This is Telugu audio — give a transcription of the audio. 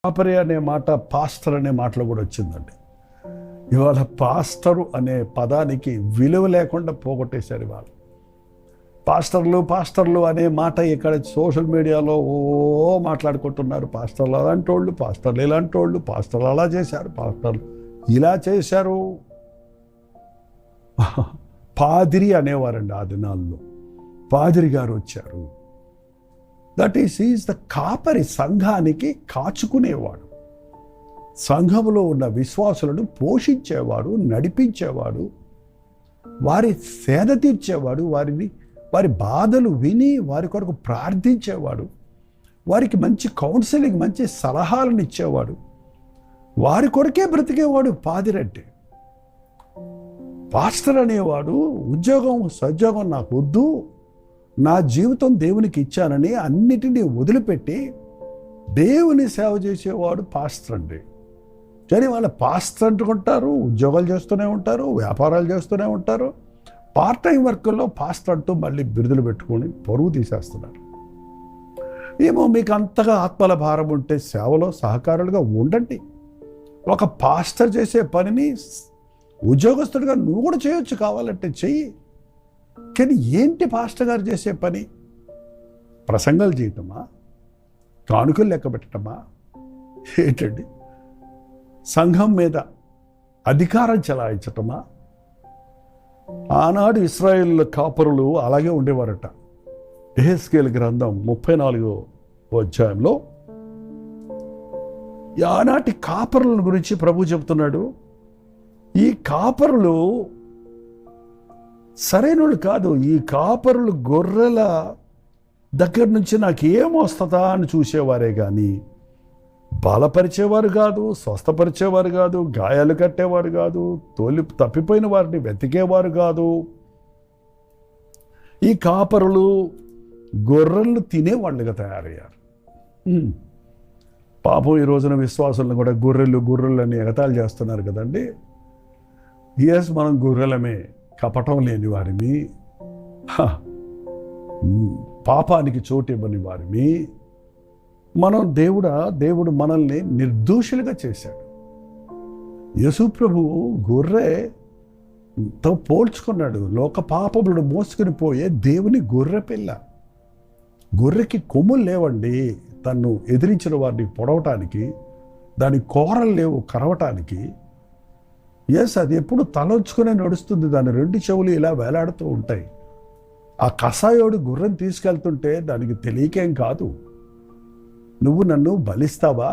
కాపరి అనే మాట పాస్టర్ అనే మాటలో కూడా వచ్చిందండి. ఇవాళ పాస్టరు అనే పదానికి విలువ లేకుండా పోగొట్టేశారు. ఇవాళ పాస్టర్లు అనే మాట ఇక్కడ సోషల్ మీడియాలో మాట్లాడుకుంటున్నారు. పాస్టర్లు అలాంటి వాళ్ళు, పాస్టర్లు ఇలాంటి వాళ్ళు, పాస్టర్లు అలా చేశారు, పాస్టర్లు ఇలా చేశారు. పాదిరి అనేవారండి ఆ దినాల్లో. పాదిరి గారు వచ్చారు. దట్ ఈస్ ద కాపరి, సంఘానికి కాచుకునేవాడు, సంఘములో ఉన్న విశ్వాసులను పోషించేవాడు, నడిపించేవాడు, వారి సేద తీర్చేవాడు, వారి బాధలు విని వారి కొరకు ప్రార్థించేవాడు, వారికి మంచి కౌన్సిలింగ్, మంచి సలహాలను ఇచ్చేవాడు, వారి కొరకే బ్రతికేవాడు పాదిరంటే. పాస్టర్ అనేవాడు ఉద్యోగం సద్యోగం నాకు వద్దు, నా జీవితం దేవునికి ఇచ్చానని అన్నిటినీ వదిలిపెట్టి దేవుని సేవ చేసేవాడు పాస్టర్ అండి. కానీ వాళ్ళ పాస్టర్ అంటుకుంటారు, ఉద్యోగాలు చేస్తూనే ఉంటారు, వ్యాపారాలు చేస్తూనే ఉంటారు, పార్ట్ టైం వర్క్లో పాస్టర్ అంటూ మళ్ళీ బిరుదులు పెట్టుకొని పరువు తీసేస్తున్నారు. ఏమో మీకు అంతగా ఆత్మల భారం ఉంటే సేవలో సహకారులుగా ఉండండి. ఒక పాస్టర్ చేసే పనిని ఉద్యోగస్తుడిగా నువ్వు కూడా చేయొచ్చు, కావాలంటే చెయ్యి. కానీ ఏంటి పాస్టర్ గారు చేసే పని? ప్రసంగాలు చేయటమా? కానుకలు లెక్క పెట్టడమా? ఏంటండి? సంఘం మీద అధికారం చెలాయించటమా? ఆనాడు ఇశ్రాయేలు కాపరులు అలాగే ఉండేవారట. యెహెజ్కేలు గ్రంథం 34వ అధ్యాయంలో ఆనాటి కాపరుల గురించి ప్రభు చెబుతున్నాడు. ఈ కాపరులు సరైనోళ్ళు కాదు. ఈ కాపరులు గొర్రెల దగ్గర నుంచి నాకు ఏమొస్తుందా అని చూసేవారే కానీ బలపరిచేవారు కాదు, స్వస్థపరిచేవారు కాదు, గాయాలు కట్టేవారు కాదు, తప్పిపోయిన వారిని వెతికేవారు కాదు. ఈ కాపరులు గొర్రెలను తినేవాళ్ళుగా తయారయ్యారు. పాపం ఈ రోజున విశ్వాసులను కూడా గొర్రెలు అని ఎగతాళి చేస్తున్నారు కదండి. ఎస్, మనం గొర్రెలమే, కపటం లేని వారిని, పాపానికి చోటు ఇవ్వని వారిని. మనం దేవుడు మనల్ని నిర్దోషులుగా చేశాడు. యేసు ప్రభువు గొర్రెతో పోల్చుకున్నాడు. లోక పాపములను మోసుకుని పోయే దేవుని గొర్రె పిల్ల. గొర్రెకి కొమ్ములు లేవండి తన్ను ఎదిరించిన వారిని పొడవటానికి, దాని కోరలు లేవు కరవటానికి. ఎస్, అది ఎప్పుడు తలొంచుకునే నడుస్తుంది. దాని 2 చెవులు ఇలా వేలాడుతూ ఉంటాయి. ఆ కసాయోడు గుర్రం తీసుకెళ్తుంటే దానికి తెలియకేం కాదు, నువ్వు నన్ను బలిస్తావా,